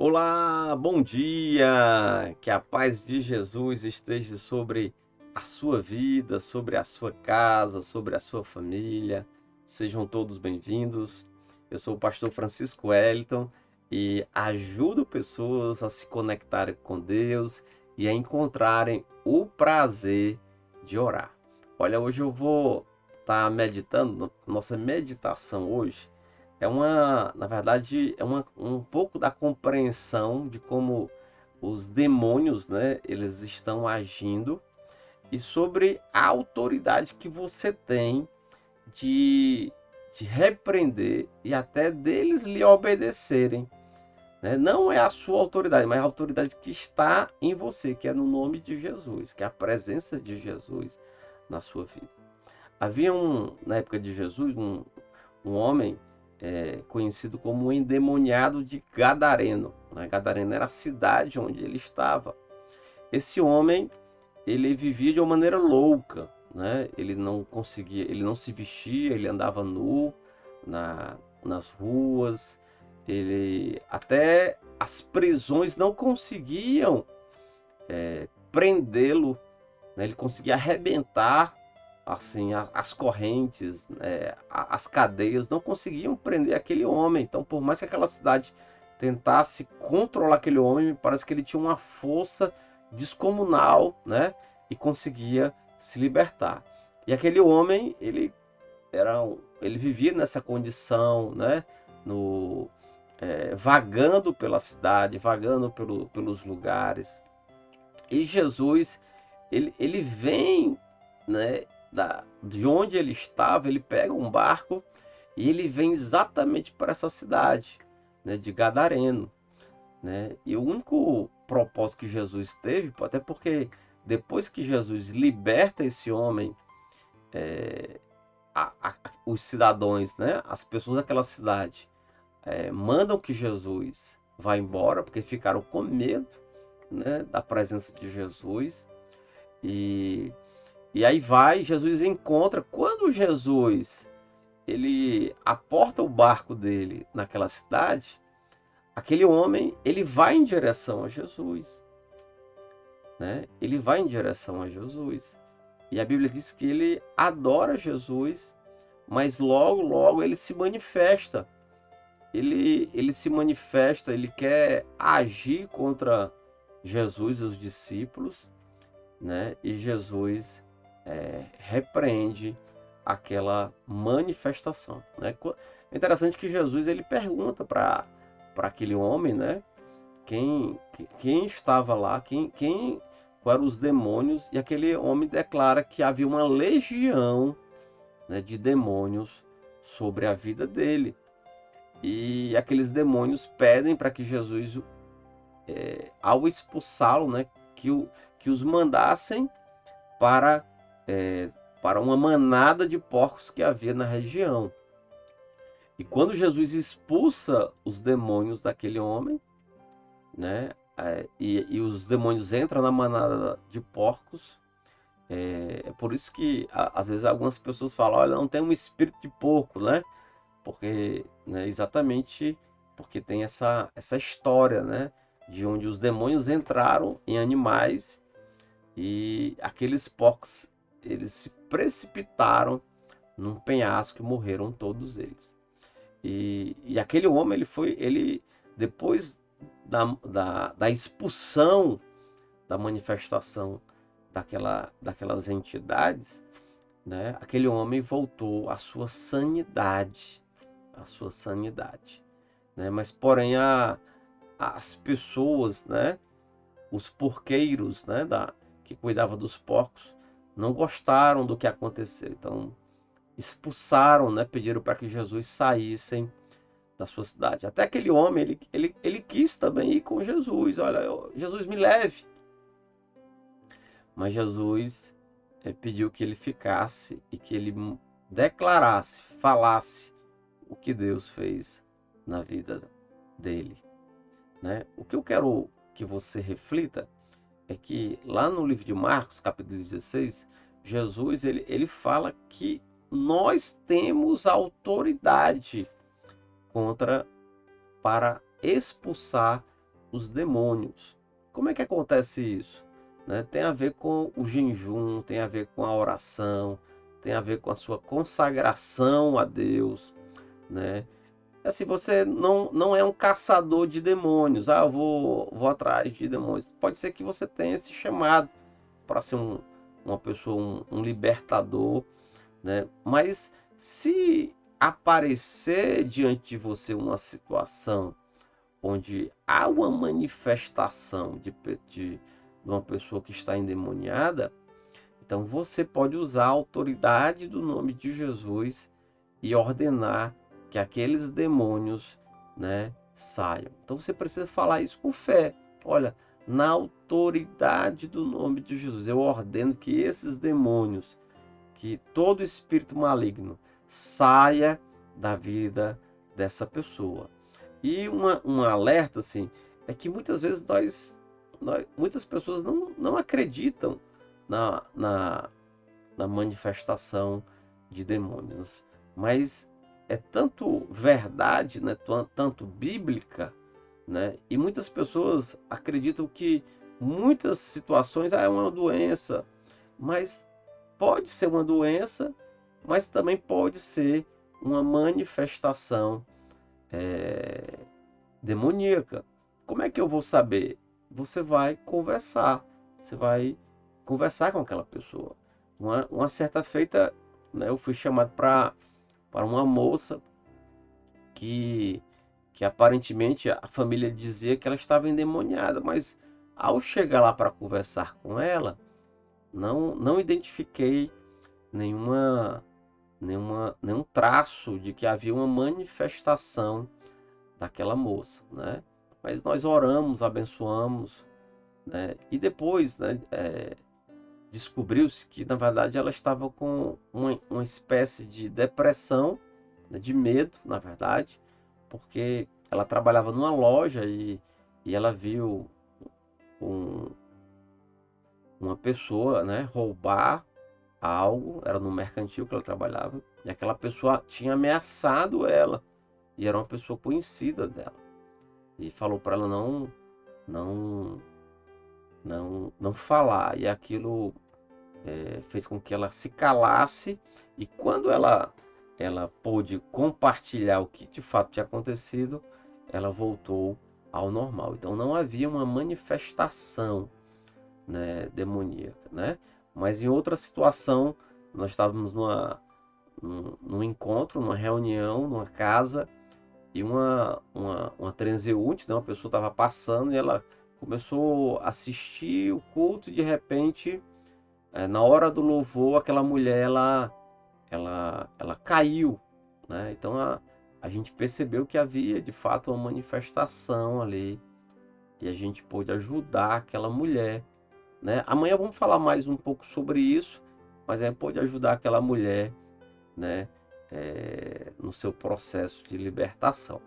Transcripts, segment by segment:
Olá, bom dia! Que a paz de Jesus esteja sobre a sua vida, sobre a sua casa, sobre a sua família. Sejam todos bem-vindos. Eu sou o pastor Francisco Wellington e ajudo pessoas a se conectarem com Deus e a encontrarem o prazer de orar. Olha, hoje eu vou estar meditando, nossa meditação hoje na verdade, um pouco da compreensão de como os demônios, né, eles estão agindo e sobre a autoridade que você tem de, de repreender e até deles lhe obedecerem, né? Não é a sua autoridade, mas a autoridade que está em você, que é no nome de Jesus, que é a presença de Jesus na sua vida. Na época de Jesus, um homem conhecido como o endemoniado de Gadareno, né? Gadareno era a cidade onde ele estava. Esse homem, ele vivia de uma maneira louca, né? Ele não se vestia, ele andava nu nas ruas, ele até as prisões não conseguiam prendê-lo, né? Ele conseguia arrebentar assim as correntes, as cadeias não conseguiam prender aquele homem. Então, por mais que aquela cidade tentasse controlar aquele homem, me parece que ele tinha uma força descomunal, né? E conseguia se libertar. E aquele homem, ele vivia nessa condição, né? No, vagando pela cidade, vagando pelos lugares. E Jesus, ele vem, né, de onde ele estava, ele pega um barco e ele vem exatamente para essa cidade, né, de Gadareno, né? E o único propósito que Jesus teve, até porque depois que Jesus liberta esse homem, os cidadãos, né, as pessoas daquela cidade, mandam que Jesus vá embora, porque ficaram com medo, né, da presença de Jesus. E E aí Jesus encontra, quando Jesus ele aporta o barco dele naquela cidade, aquele homem, ele vai em direção a Jesus, né? Ele vai em direção a Jesus. E a Bíblia diz que ele adora Jesus, mas logo ele se manifesta. Ele se manifesta, ele quer agir contra Jesus e os discípulos, né? E Jesus repreende aquela manifestação, né? É interessante que Jesus ele pergunta para aquele homem, né? Quem estava lá, quais eram os demônios, e aquele homem declara que havia uma legião, né, de demônios sobre a vida dele. E aqueles demônios pedem para que Jesus, ao expulsá-lo, né, que os mandassem para, é, para uma manada de porcos que havia na região. E quando Jesus expulsa os demônios daquele homem, né, e os demônios entram na manada de porcos, é por isso que às vezes algumas pessoas falam, olha, não tem um espírito de porco, né? Porque, né, exatamente porque tem essa história, né, de onde os demônios entraram em animais e aqueles porcos, eles se precipitaram num penhasco e morreram todos eles. E aquele homem, depois da expulsão, da manifestação daquelas entidades, né, aquele homem voltou à sua sanidade, né? Mas porém as pessoas, né, os porqueiros, né, que cuidavam dos porcos, não gostaram do que aconteceu. Então, expulsaram, né, pediram para que Jesus saíssem da sua cidade. Até aquele homem, ele quis também ir com Jesus. Olha, Jesus me leve. Mas Jesus pediu que ele ficasse e que ele declarasse, falasse o que Deus fez na vida dele, né? O que eu quero que você reflita é que lá no livro de Marcos, capítulo 16, Jesus ele fala que nós temos autoridade contra para expulsar os demônios. Como é que acontece isso? Né? Tem a ver com o jejum, tem a ver com a oração, tem a ver com a sua consagração a Deus, né? Assim, você não é um caçador de demônios. Ah, eu vou atrás de demônios. Pode ser que você tenha esse chamado para ser uma pessoa, um libertador, né? Mas se aparecer diante de você uma situação onde há uma manifestação de uma pessoa que está endemoniada, então você pode usar a autoridade do nome de Jesus e ordenar que aqueles demônios, né, saiam. Então você precisa falar isso com fé. Olha, na autoridade do nome de Jesus, eu ordeno que esses demônios, que todo espírito maligno saia da vida dessa pessoa. E um alerta, assim, é que muitas vezes muitas pessoas não acreditam na manifestação de demônios. Mas é tanto verdade, né, tanto bíblica, né, e muitas pessoas acreditam que muitas situações é uma doença, mas pode ser uma doença, mas também pode ser uma manifestação é, demoníaca. Como é que eu vou saber? Você vai conversar. Você vai conversar com aquela pessoa. Uma certa feita, né, eu fui chamado para uma moça que, que aparentemente a família dizia que ela estava endemoniada, mas ao chegar lá para conversar com ela, não identifiquei nenhum traço de que havia uma manifestação daquela moça, né? Mas nós oramos, abençoamos, né? E depois, né, descobriu-se que na verdade ela estava com uma espécie de depressão, né, de medo, na verdade, porque ela trabalhava numa loja e ela viu um- uma pessoa, né, roubar algo, era no mercantil que ela trabalhava, e aquela pessoa tinha ameaçado ela, e era uma pessoa conhecida dela, e falou para ela não, não falar, e aquilo fez com que ela se calasse, e quando ela pôde compartilhar o que de fato tinha acontecido, ela voltou ao normal. Então não havia uma manifestação, né, demoníaca, né? Mas em outra situação, nós estávamos num encontro, numa reunião, numa casa, e uma transeunte, né, uma pessoa estava passando e ela começou a assistir o culto e de repente, na hora do louvor, aquela mulher ela caiu, né? Então a gente percebeu que havia de fato uma manifestação ali e a gente pôde ajudar aquela mulher, né? Amanhã vamos falar mais um pouco sobre isso, mas aí pôde ajudar aquela mulher, né? No seu processo de libertação,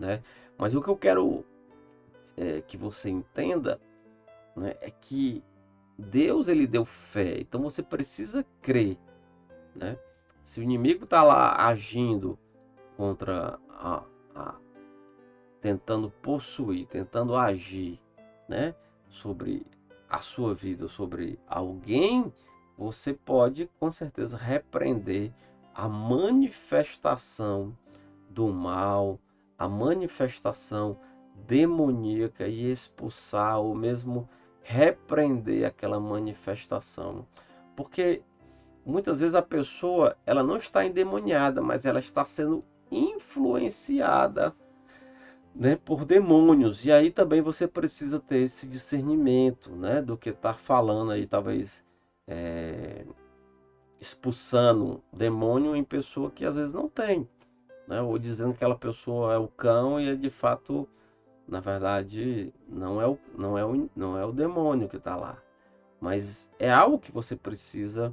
né? Mas o que eu quero que você entenda, né, é que Deus ele deu fé, então você precisa crer, né? Se o inimigo está lá agindo contra a- tentando possuir, tentando agir, né, sobre a sua vida, sobre alguém, você pode com certeza repreender a manifestação do mal, a manifestação demoníaca e expulsar ou mesmo repreender aquela manifestação. Porque muitas vezes a pessoa, ela não está endemoniada, mas ela está sendo influenciada, né, por demônios. E aí também você precisa ter esse discernimento, né, do que está falando aí, talvez é, expulsando demônio em pessoa que às vezes não tem, né, ou dizendo que aquela pessoa é o cão e é de fato, na verdade, não é o demônio que está lá. Mas é algo que você precisa,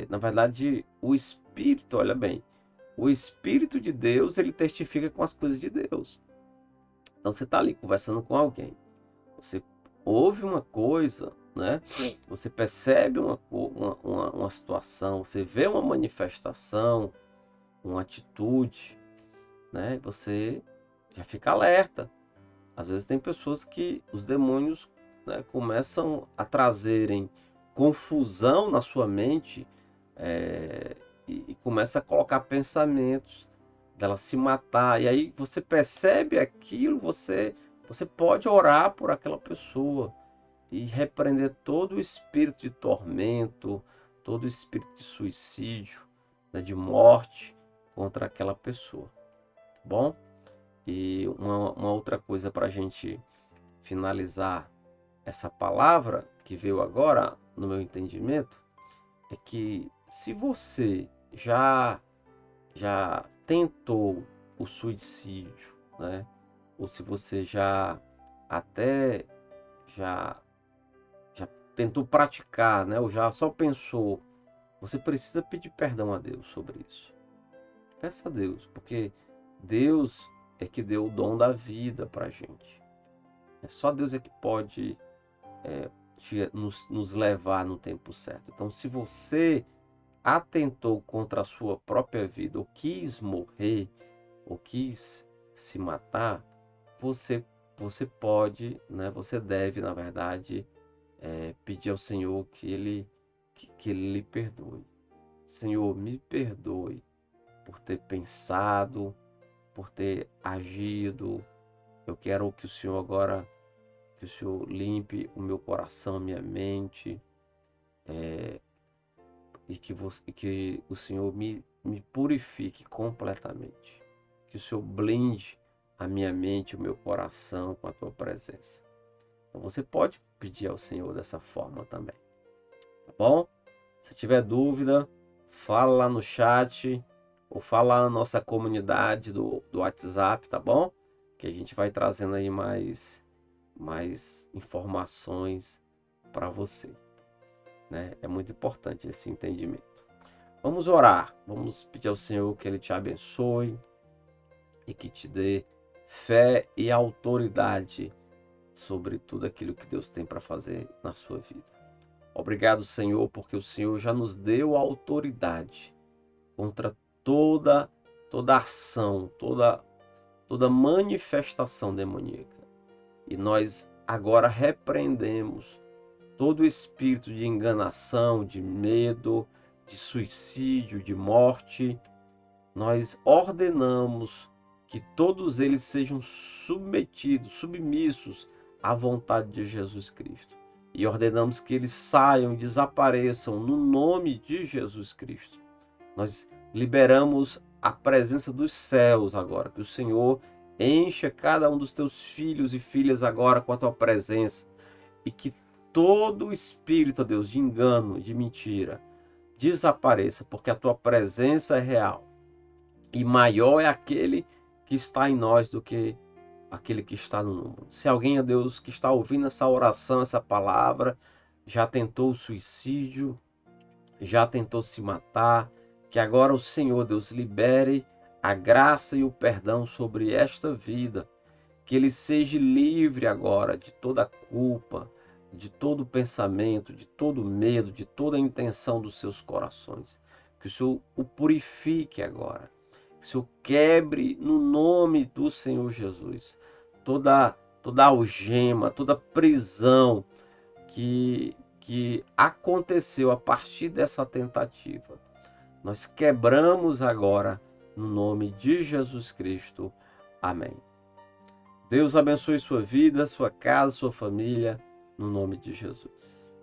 na verdade, o Espírito, olha bem, o Espírito de Deus, ele testifica com as coisas de Deus. Então você está ali conversando com alguém, você ouve uma coisa, né? Você percebe uma situação, você vê uma manifestação, uma atitude, né? Você já fica alerta, Às vezes tem pessoas que os demônios, né, começam a trazerem confusão na sua mente, e começa a colocar pensamentos dela se matar. E aí você percebe aquilo, você pode orar por aquela pessoa e repreender todo o espírito de tormento, todo o espírito de suicídio, né, de morte contra aquela pessoa, tá bom? E uma outra coisa para a gente finalizar essa palavra que veio agora no meu entendimento é que se você já tentou o suicídio, né? Ou se você até já já tentou praticar, né? Ou já só pensou, você precisa pedir perdão a Deus sobre isso. Peça a Deus, porque Deus é que deu o dom da vida para a gente. É só Deus é que pode nos levar no tempo certo. Então, se você atentou contra a sua própria vida, ou quis morrer, ou quis se matar, você, você pode, né? Você deve, na verdade, pedir ao Senhor que Ele lhe perdoe. Senhor, me perdoe por ter pensado, por ter agido. Eu quero que o Senhor agora, que o Senhor limpe o meu coração, minha mente, e que o Senhor me purifique completamente. Que o Senhor blinde a minha mente, o meu coração com a tua presença. Então você pode pedir ao Senhor dessa forma também, tá bom? Se tiver dúvida, fala lá no chat ou fala lá na nossa comunidade do WhatsApp, tá bom? Que a gente vai trazendo aí mais informações para você, né? É muito importante esse entendimento. Vamos orar, vamos pedir ao Senhor que Ele te abençoe e que te dê fé e autoridade sobre tudo aquilo que Deus tem para fazer na sua vida. Obrigado, Senhor, porque o Senhor já nos deu autoridade contra toda ação, toda manifestação demoníaca. E nós agora repreendemos todo espírito de enganação, de medo, de suicídio, de morte. Nós ordenamos que todos eles sejam submetidos, submissos à vontade de Jesus Cristo. E ordenamos que eles saiam, desapareçam no nome de Jesus Cristo. Nós liberamos a presença dos céus agora, que o Senhor encha cada um dos teus filhos e filhas agora com a tua presença, e que todo espírito, ó Deus, de engano, de mentira, desapareça, porque a tua presença é real. E maior é aquele que está em nós do que aquele que está no mundo. Se alguém, ó Deus, que está ouvindo essa oração, essa palavra, já tentou o suicídio, já tentou se matar, que agora o Senhor, Deus, libere a graça e o perdão sobre esta vida, que ele seja livre agora de toda culpa, de todo pensamento, de todo medo, de toda intenção dos seus corações. Que o Senhor o purifique agora. Que o Senhor quebre no nome do Senhor Jesus toda algema, toda prisão que aconteceu a partir dessa tentativa. Nós quebramos agora no nome de Jesus Cristo. Amém. Deus abençoe sua vida, sua casa, sua família, no nome de Jesus.